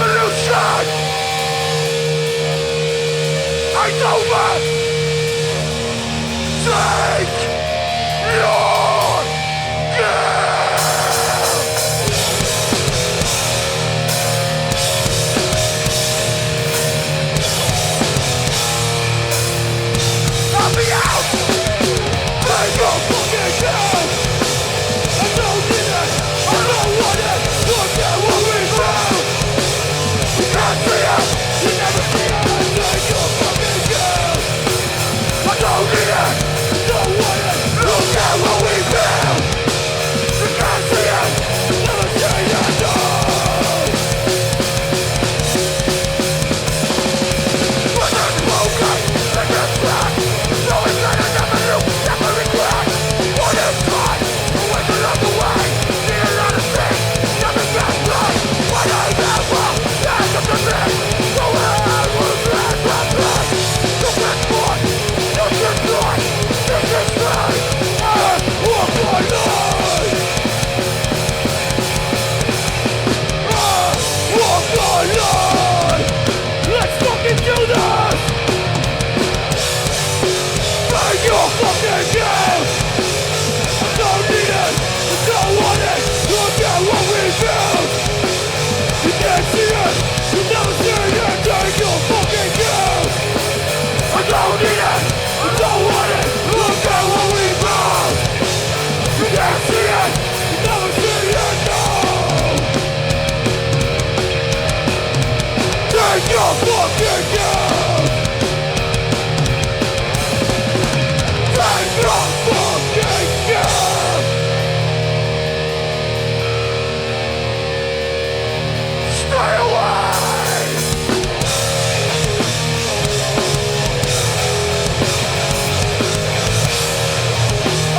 revolution! It's over! Take your game! I'll be out! Take your fucking game! I don't need it! I don't want it! Look at what we found! You can't see it! You never see it! Take your fucking game! I don't need it! Don't want it! Look at what we found! You can't see it! Never see it! No! But there's no okay! There's no track! So it's not enough of you! Never regret! What is time? Always along the way! See a lot of things! Nothing gets right! What I never end up to me! So I will let that be! You can't fight! You can't fight! This is me! I walk my life! I walk my life! Let's fucking do this! Take your fucking game! I don't need it! I don't want it! Look at what we found! You can't see it! You never see it! Take your fucking game! I don't need it! I don't want it! Look at what we found! You can't see it! You never see it! No! Take your fucking game! Take your fucking game! Stay away!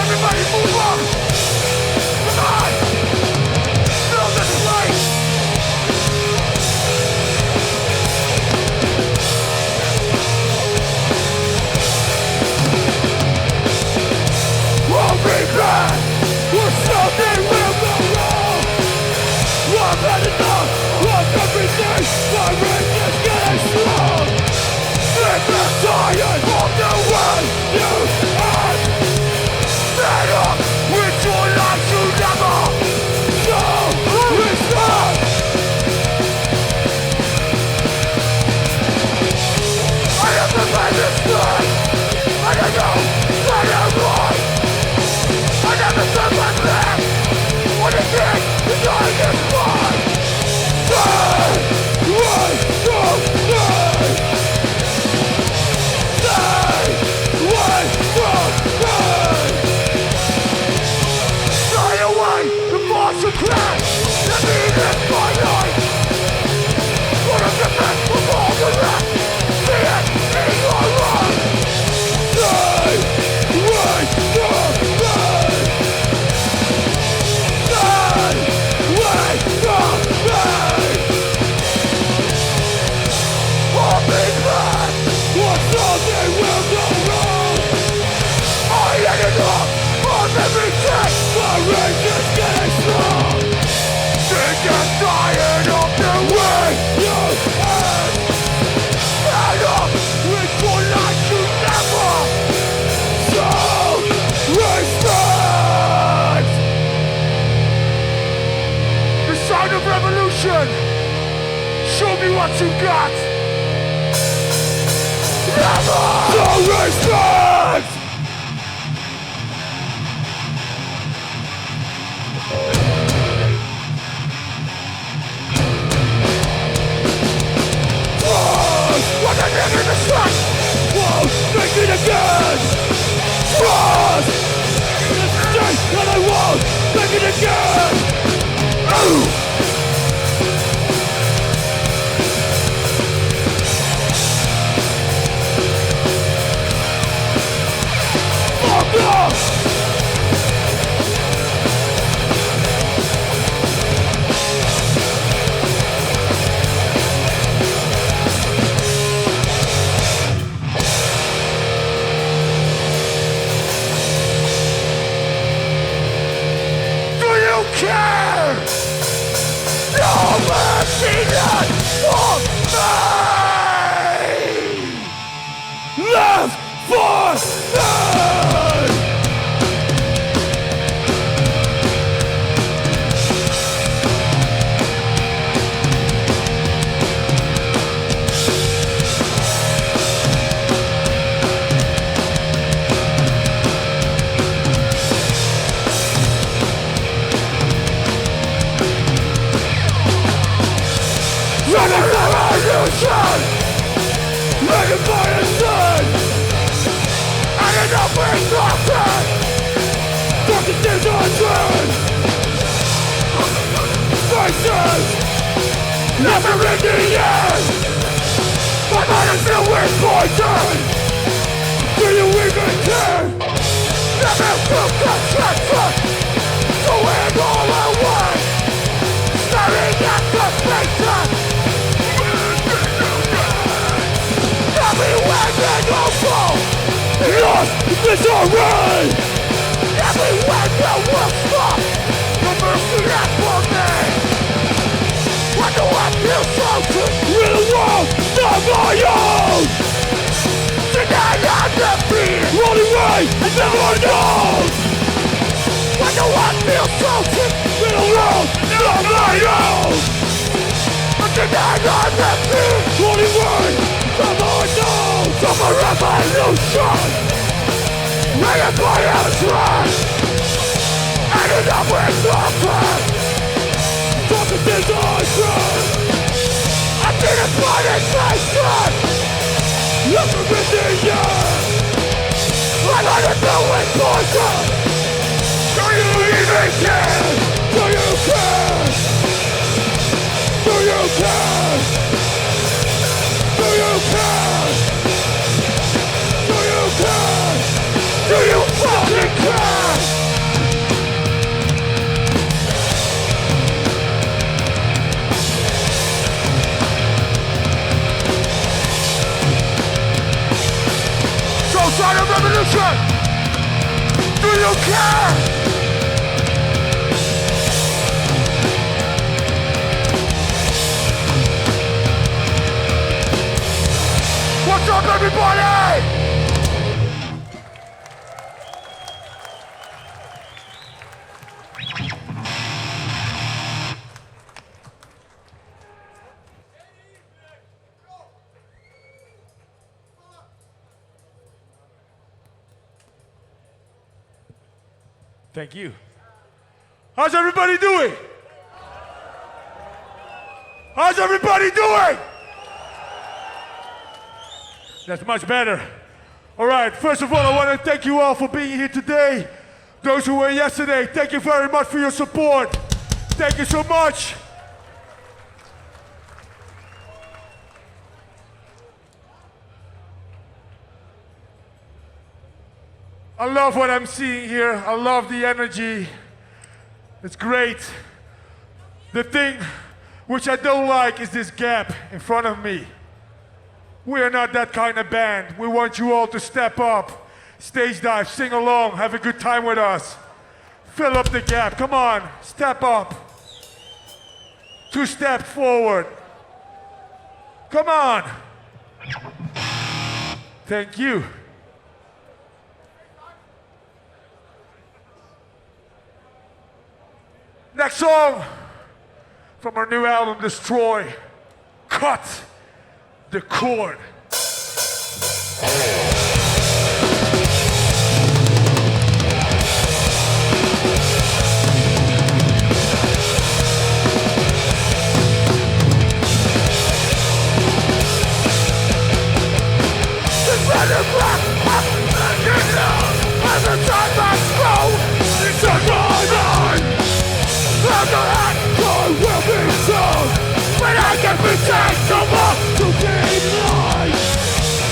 Everybody move up! Come on! Fill this place! We'll be back! Or something will go wrong! I've had enough of everything! My rage is getting strong! Sick and tired of the way you act! Fed up with your life you never show respect! I have to make this thing! And I know that I'm right! I never said my left! What is it? The dying is mine! Stay away from me! Stay away from me! Stay away from Martian crash! Let me live my life! What is the best of all the rest? See it in your life! Stay away from me! Stay away from me! I'll be back! Or something will go wrong! I ended up on everything! My rage is getting strong! Sick and tired of the way you act! Fed up with your life you never show respect! The sound of revolution! Show me what you got! Never! No respect! What the nigga in the sun! Won't make it again! Trust! This day that I won't make it again! Ooh! Fuck off! Do you care? for illusion, living for a sin. And enough is nothing. Fucking things are true. Faces, never in the end. My mind is filled with poison. Do you even care? Never took the chance to end all away. Staring at the faces. Everywhere they go fall, lost misery. Everywhere the world stops, the mercy that's for me. Why do I feel so good? Real world, not my own. Tonight I'm the fear, running away and never known. Why do I feel so good? Real world, not my own. Tonight I'm the fear, running away, never known. From a revolution, ready for your trust. And enough with nothing. Fucking disaster. I didn't find it nation. Never been the end. I let it go with poison. Do you even care? Do you care? Do you care? Do you care? Do you care? Do you fucking care? Side of revolution! Do you care? What's up, everybody? Thank you. How's everybody doing? How's everybody doing? That's much better. All right, first of all, I want to thank you all for being here today. Those who were yesterday, thank you very much for your support. Thank you so much. I love what I'm seeing here. I love the energy. It's great. The thing which I don't like is this gap in front of me. We are not that kind of band. We want you all to step up, stage dive, sing along, have a good time with us. Fill up the gap. Come on, step up. 2 steps forward. Come on. Thank you. Next song from our new album, Destroy. Cut the Cord. But I can pretend so much to be mine.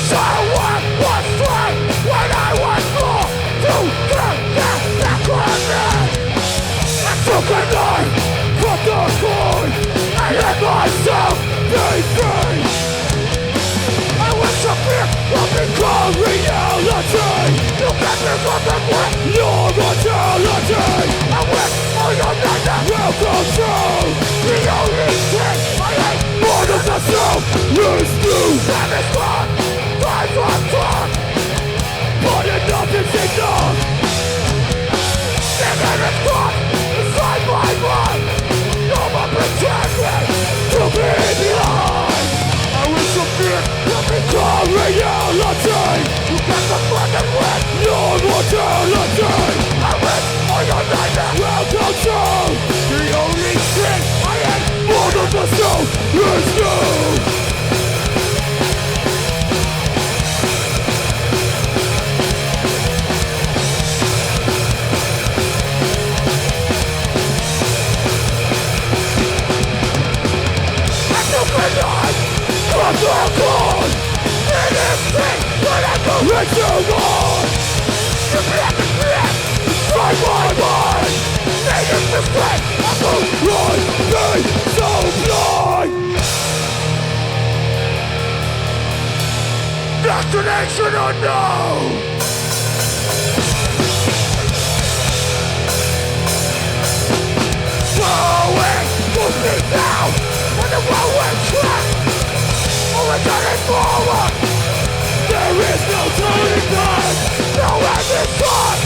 So what was right when I was born to get back on me? I took a knife from the cord and let myself be free. I wish a fear would become reality. You get me from the way your mortality. I wish all your nightmares will come true. The only thing I hate more than myself so good. It is me when I go with you, Lord. You black and black, destroy my mind. Make it mistake, I go right, be so blind. Destination unknown. Going, moving down on the railway track. Only turning forward. There is no turning back. No end in sight.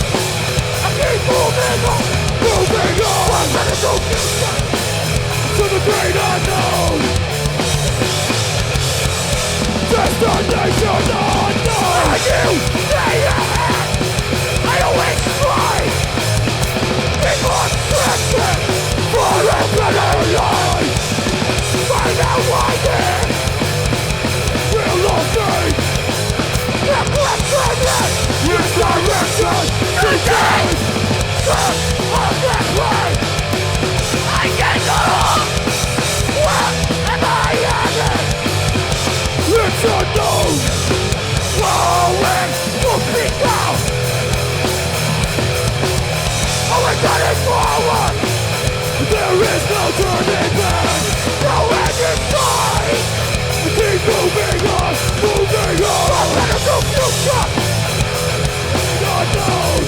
I keep moving on, moving on. I'm gonna go future to the great unknown. Destination unknown. I do stay ahead. I always try. Keep on stretching for a better life. Find out why then we'll love me. The question is direction today. Just on that way. I can't go home. Where am I headed? It's unknown. Flowing will be down. Always turning forward. There is no turning back. No end in sight. Keep moving on, moving on. I'm gonna go future. Unknown.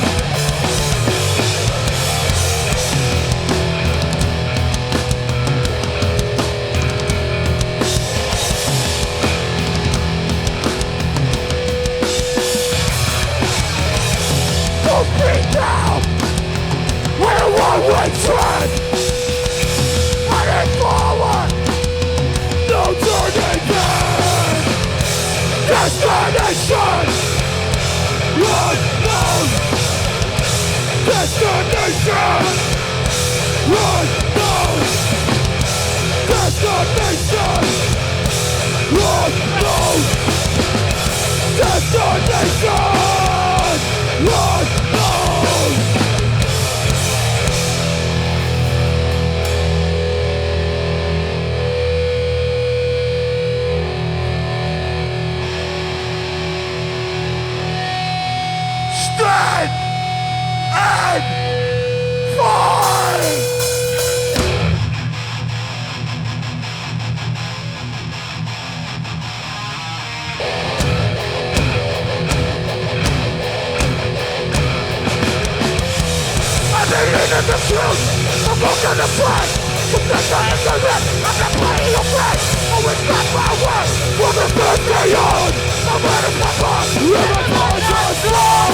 Move me down. We're a one-way track. Heading forward. No turning back. Destination unknown. Destination unknown. Destination unknown. Destination unknown. Stand and fight! I believe in the truth, I'm looking to fight. From the time to live, I'm not playing your face. Always got my way, for the best beyond. I'm letting my heart, living my just slow.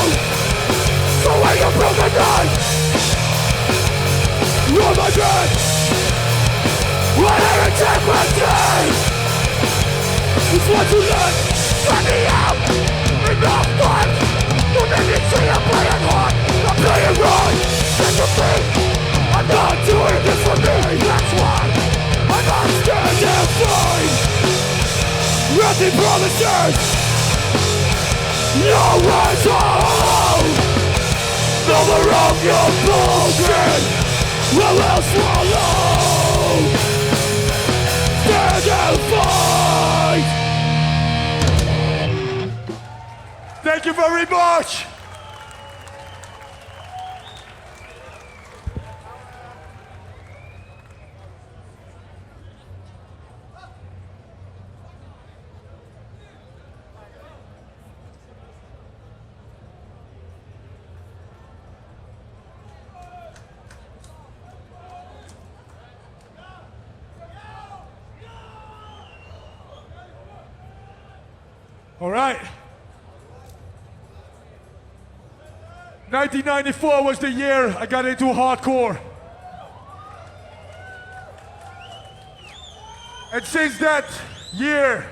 So when you feel the night, you're my dread. Whatever integrity is what you let. Let me out, enough fun. You make me see I'm playing hard, I'm playing right. Take a beat, I'm not doing this for me. That's why I'm not standing fine. Empty promises, no rise home. No more of your bullshit will I swallow. Stand and fight. Thank you very much. All right. 1994 was the year I got into hardcore. And since that year,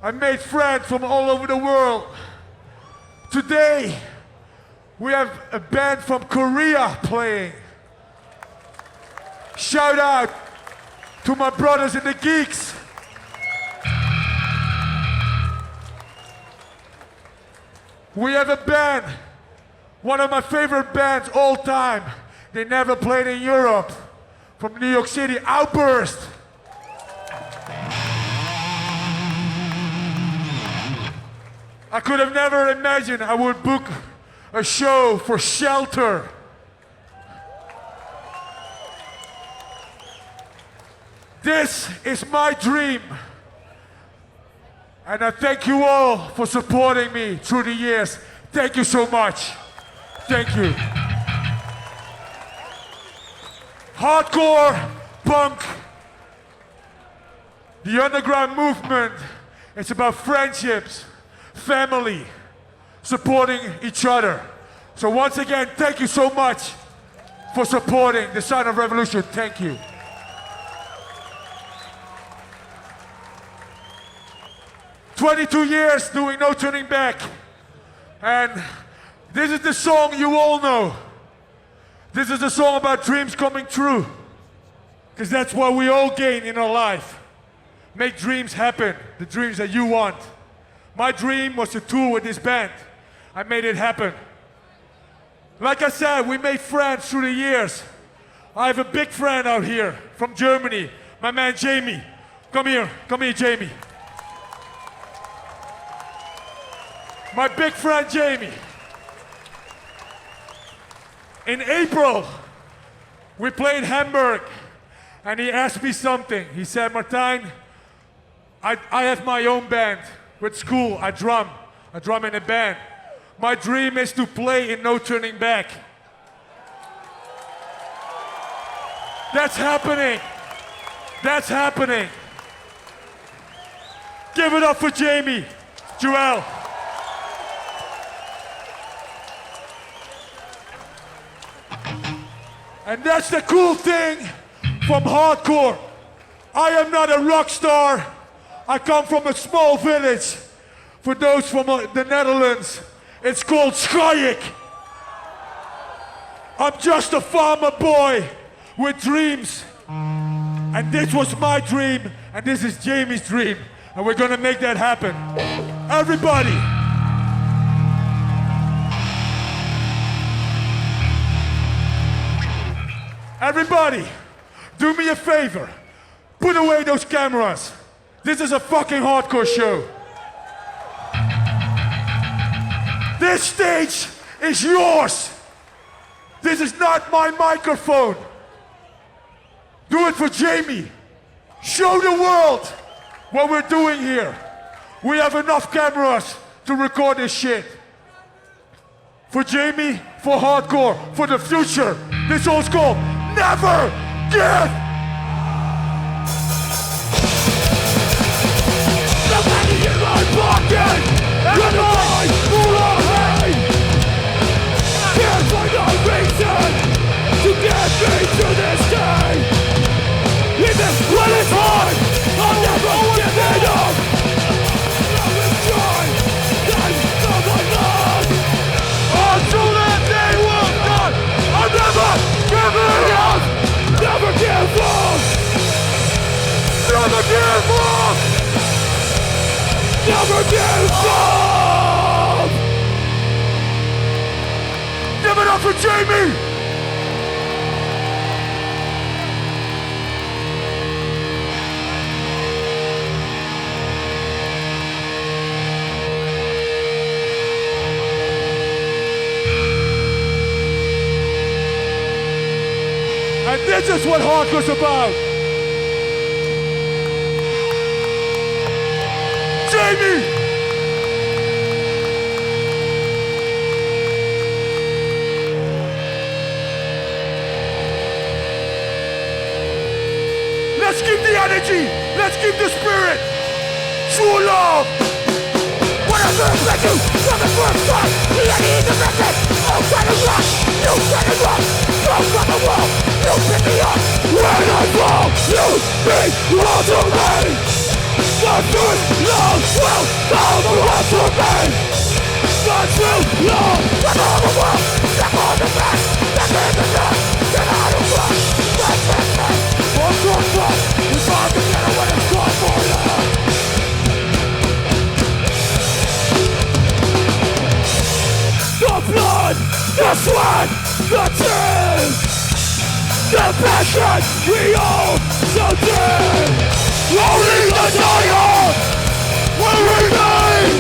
I made friends from all over the world. Today, we have a band from Korea playing. Shout out to my brothers in the Geeks. We have a band, one of my favorite bands all time. They never played in Europe. From New York City, Outburst. I could have never imagined I would book a show for Shelter. This is my dream. And I thank you all for supporting me through the years. Thank you so much. Thank you. Hardcore punk. The underground movement. It's about friendships, family, supporting each other. So once again, thank you so much for supporting the Sound of Revolution. Thank you. "22 years doing No Turning Back." And this is the song you all know. This is the song about dreams coming true. Because that's what we all gain in our life. Make dreams happen, the dreams that you want. My dream was to tour with this band. I made it happen. Like I said, we made friends through the years. I have a big friend out here from Germany, my man Jamie. Come here, Jamie. My big friend Jamie. In April, we played Hamburg, and he asked me something. He said, "Martijn, I have my own band. With school, I drum in a band. My dream is to play in No Turning Back." That's happening. That's happening. Give it up for Jamie, Jelle. And that's the cool thing from hardcore. I am not a rock star. I come from a small village. For those from the Netherlands, it's called Schajik. I'm just a farmer boy with dreams. And this was my dream, and this is Jamie's dream. And we're gonna make that happen. Everybody. Everybody, do me a favor. Put away those cameras. This is a fucking hardcore show. This stage is yours. This is not my microphone. Do it for Jamie. Show the world what we're doing here. We have enough cameras to record this shit. For Jamie, for hardcore, for the future. This one's called Never Give. The money in my pocket, and I full of hate. Can't find a reason to get me to this day. Even when it's hard, I'll never give it up. Love is joy, and love I love. Until that day will come, I'll never give it up. Never give up. Never give up. Never give up. Give it up for Jamie. And this is what hardcore's about. Jamie! Let's keep the energy. Let's keep the spirit. True love. Whatever I do, from the first time, the enemy is the message. Oh, kind of rock, you kind of rock. Throw from the wall, you pick me up. When I fall, you be all to me. The true love will come around to me. The true love will come around. Step on the back, step in the back. Get out of luck, let's get back. One more fuck, it's hard to get when it's gone for you. The blood, the sweat, the tears, the passion we all so dear. Only the dire will remain.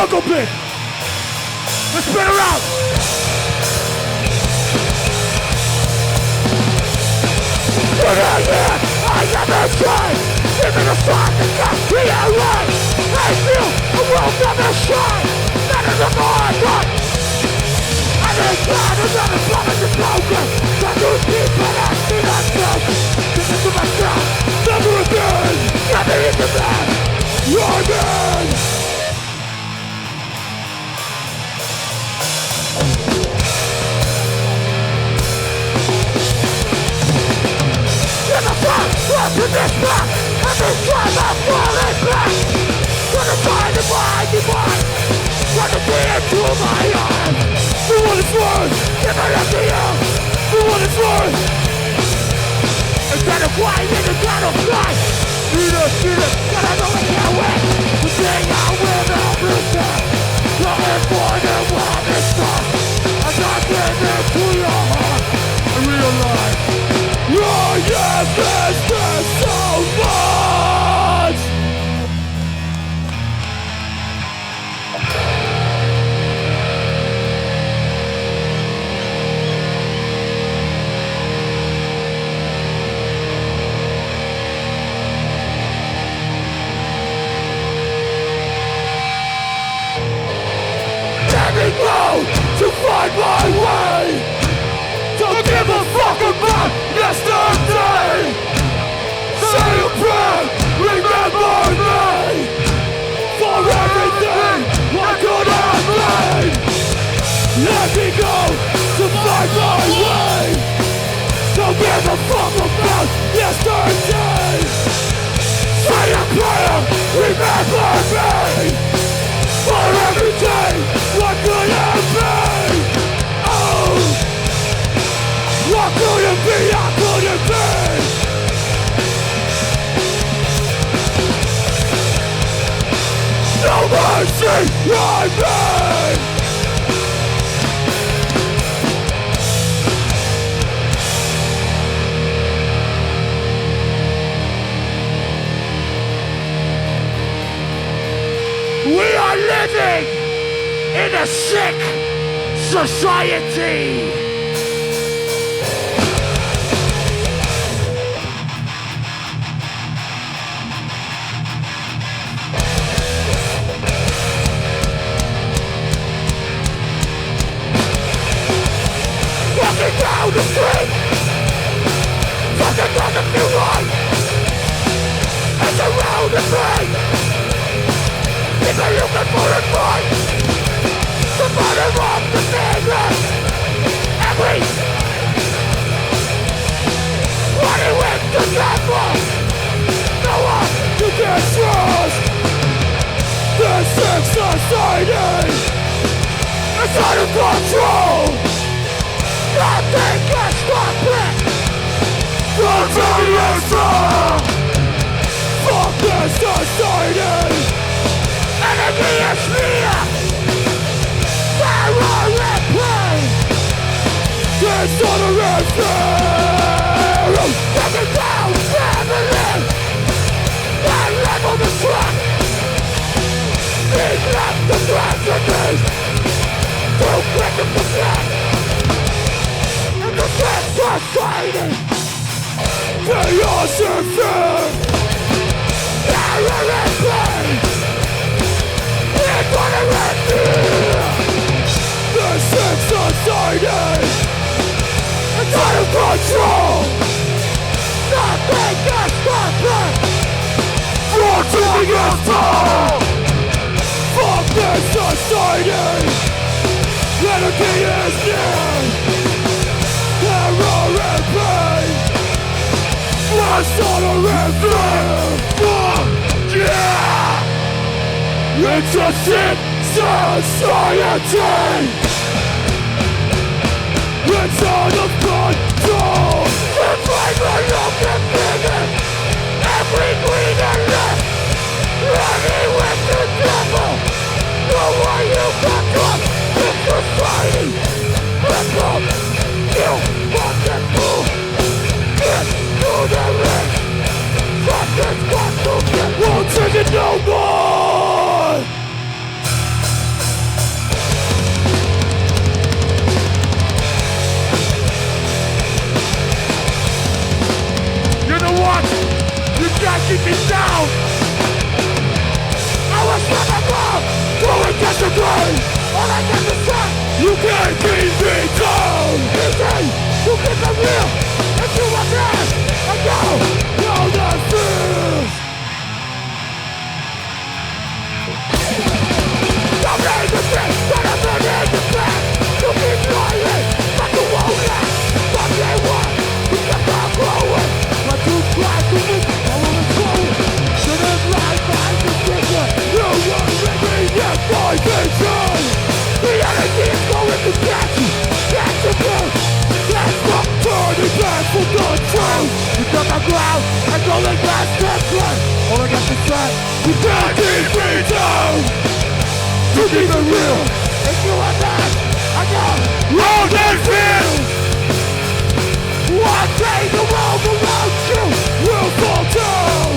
Funko Pit. Let's spin around. I never tried. Give me the shot that got me alive. I feel the world never shine. That is the more I got. I didn't plan another promise is broken. But those people ask me not broken. Give it to myself. Never again. Never in the man. You're man. Up to this back, every time I'm falling back. Gonna find the mind, gonna be into my eyes. For what it's worth, give it up to you. For what it's worth. Instead of quiet in the battle fly. Need it, gotta know I can't win. The thing I will not return. Looking for the wildest stuff. As I give it to your heart. I realize you're your business so much. Let me go to find my way. Don't give a fuck about yesterday. Say a prayer, remember me. For everything I could have made. Let me go to find my way. Don't give a fuck about yesterday. Say a prayer, remember me. For everything I could have made. Oh, I couldn't be, I couldn't be. No mercy on me. We are living in a sick society. Walking down the street, something doesn't feel right. It's around the me. People looking for advice. The bottom of the fingers. Every running with the devil. No one to distrust. This sick society is out of control. Nothing can stop it. Until it's wrong. Fuck this society. Enemy is near. Terror and pain. Dishonor and fear. Taking down family. And level the track. These left the tragedies. Too quick to forget. In the dead society. Chaos and fear. Terror and pain. It's gonna end here. The sick society is out of control. Nothing can stop it. Fortune is tall. Fuck this society. Anarchy is near. Terror and pain. Dishonor and fear. Fuck yeah. It's a sick society. It's out of control. The flavor of the bigot. Every green and left. Running with the devil. The way you got up in society. People, you fucking fool. Get to the rich. Something's got to get. Won't take it no more. against the grain, all against the sun. You can't keep me down. Easy, you keep it real. If you want that, I go. Know the fears. Don't need the thing, don't ever need the plan. You keep lying, but you won't last. From day one, you kept on growing. But you try to make it all controlling. Shouldn't lie by the figure. You won't let me get my vision. The energy is going to get you. That's the truth. That's not turning back for the truth. You got my ground, I'm going back to front. All I got to say, you can't keep me down. To keep it real, if you are not, I know. Road and field. One day the world around you will fall down.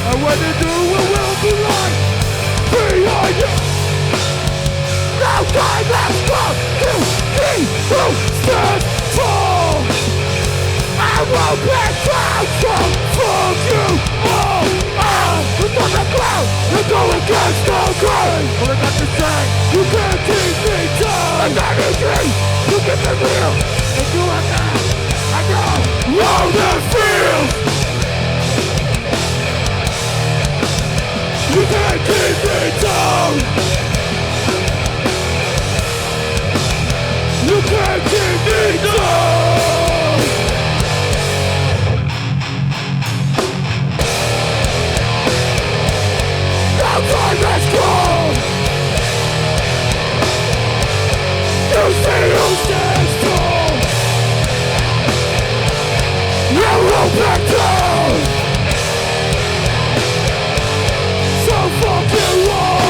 And when they do, it will be like behind you. No time has come to keep you stand tall. I won't back down, so fuck you all. It's on the ground, you're going against the grain. All I got to say, you can't keep me down. And energy, you keep it real. If you are not, I know. Road and field. You can't keep me down. You can't keep me down. No time has come. You say you stand strong. You won't back down. So fucking long.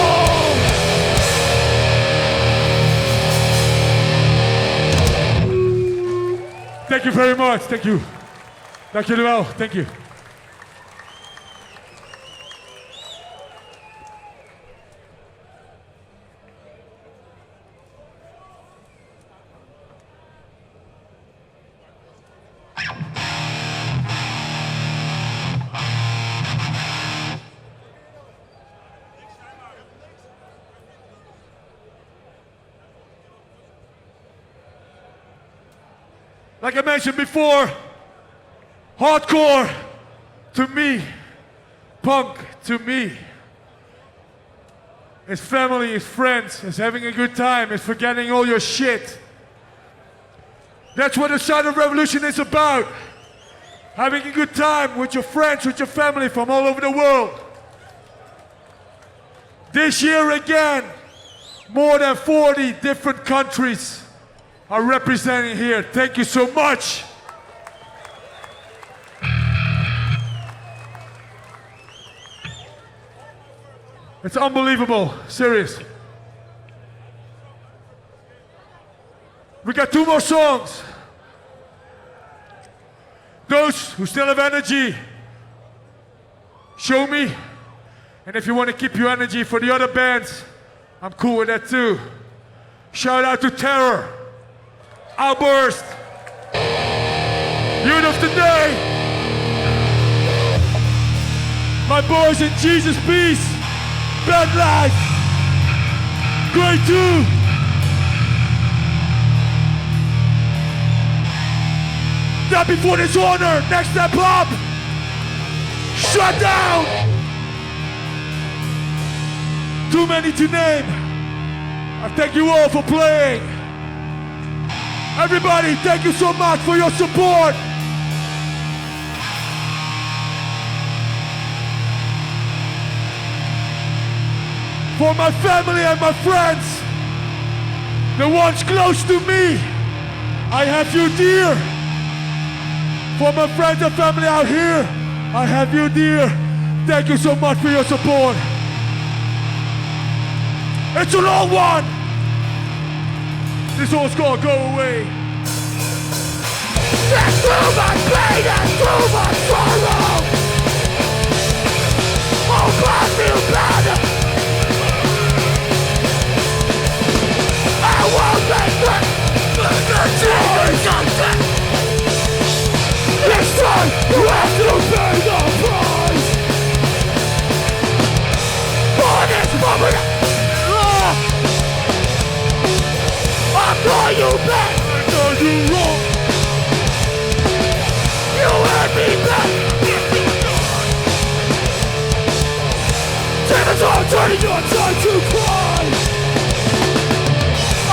Thank you very much. Thank you. Dank jullie wel. Thank you. Like I mentioned before, hardcore to me, punk to me, is family, is friends, is having a good time, is forgetting all your shit. That's what the Silent Revolution is about. Having a good time with your friends, with your family from all over the world. This year again, more than 40 different countries are representing here. Thank you so much. It's unbelievable, serious. We got 2 more songs. Those who still have energy, show me. And if you want to keep your energy for the other bands, I'm cool with that too. Shout out to Terror. Outburst, Youth of the Day, my boys in Jesus Peace, Bad Life, Grade 2, Not Before Dishonor, Next Step Up, Shut Down, too many to name. I thank you all for playing. Everybody, thank you so much for your support. For my family and my friends, the ones close to me, I have you dear. For my friends and family out here, I have you dear. Thank you so much for your support. It's a long one. This one's gonna go away. That's too much pain and too much sorrow. Oh, God, feel better. I won't make it. This time, you have to pay the price. For this moment, all you bet. I done you wrong. You had me back. Demons are turning your time to cry.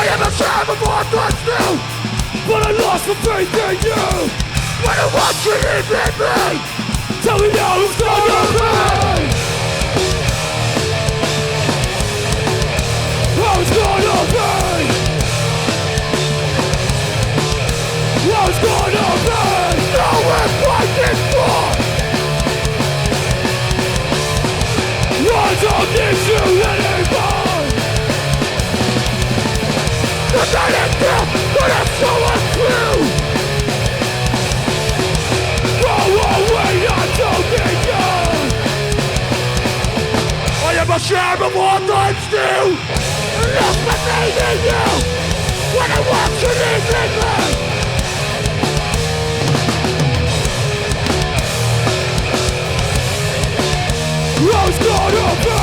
I am a child of all thoughts new, but I lost my faith in you. When I watch you leave in me, tell me now who's gonna be. Who's gonna be? Who's gonna be? No one's fighting for. I don't need you anymore. The night is death, but I'm so untrue. Go away, I don't need you. I am ashamed of what I'm still. Look my faith in you. When I watch you leave in me. Who's gonna be?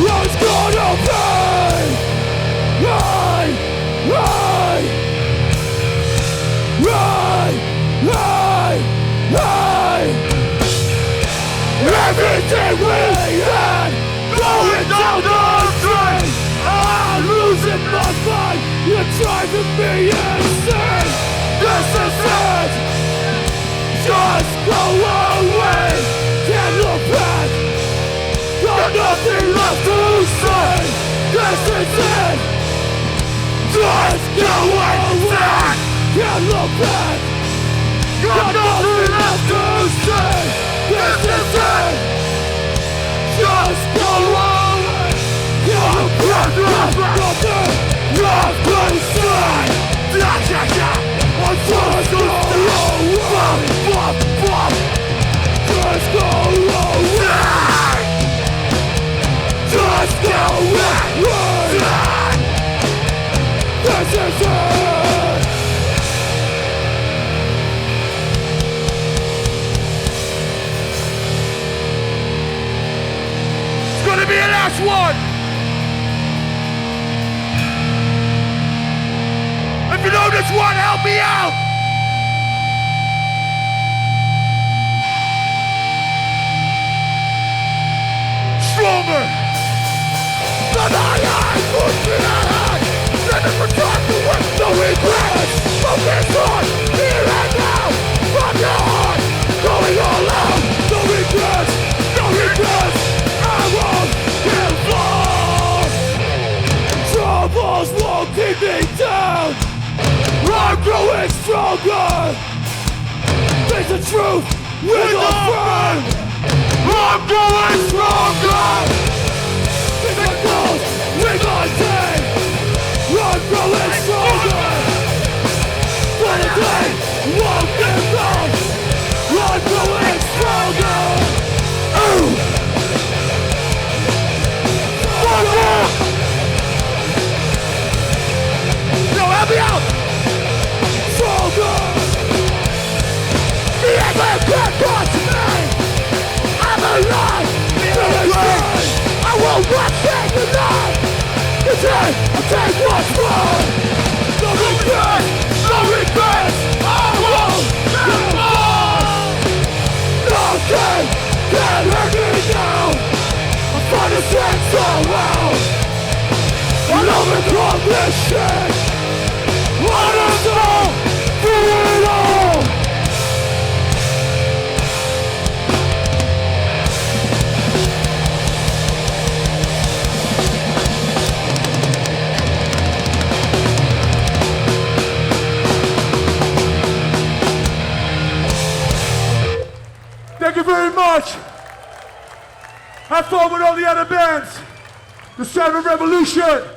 Who's gonna be? Right, right, right, right, right. Everything we had going down the drain. I'm losing my mind. You're driving me insane. This is it. Just go away, can't look back. Got nothing left to say. This is it. Just go away, can't look back. Got nothing left to say. This is it. Just go away, can't look back. Nothing left to say. I'm just go away. Just go away. Just go away. This is it. It's gonna be the last one. If you know this one, help me out. Stronger. But I put me ahead. Never forgot the work, no regrets. Focus on here and now. From your heart, going all out. No regrets, no regrets. I won't give up. Troubles won't keep me down. I'm growing stronger. Face the truth with a friend. I'm growing stronger. With my goals, with my day. I'm growing stronger. For the day, won't give up. I'm growing stronger. Ooh. No, help me out. Stronger. The ever can't touch me. I'm alive, I will not stay alive. Today, I take what's wrong. No regrets, no regrets. I won't give up. Nothing can hurt me now. I find a sense around. I'll overcome this shit. What is all for it all? Thank you very much. Have fun with all the other bands. The Silent Revolution.